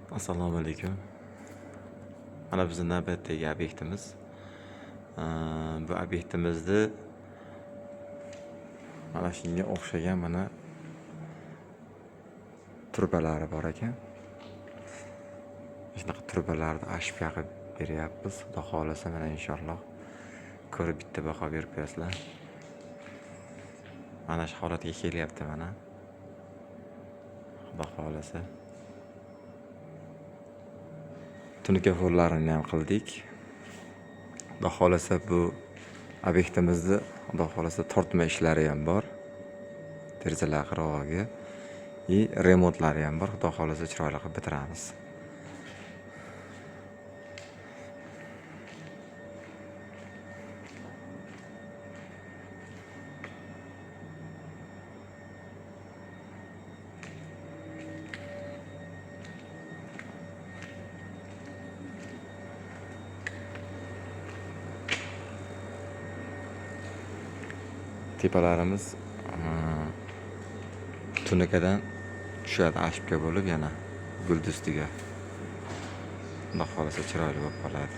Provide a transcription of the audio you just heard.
Assalomu alaykum. Mana bizning navbatdagi obyektimiz. Bu obyektimizni mana shunga o'xshagan mana turbalari bor ekan. Shunaqa turbalarni ashib yaqib beryapmiz. Xudo xolasa mana inshaalloh ko'rib bitta baho berib qo'yasizlar. Mana shu holatga kelyapti mana. Xudo xolasa. Tunikaforlarini ham qildik. Xudo xolasa bu obyektimizni xudo xolasa tortma ishlari ham bor. Derazalar qirog'iga remontlari ham bor. Xudo xolasa chiroyli qilib bitiramiz. Tepalarimiz tunikadan tushadi ashibga bo'lib yana guldi ustiga. Xudo xolasa chiroyli bo'lib qoladi.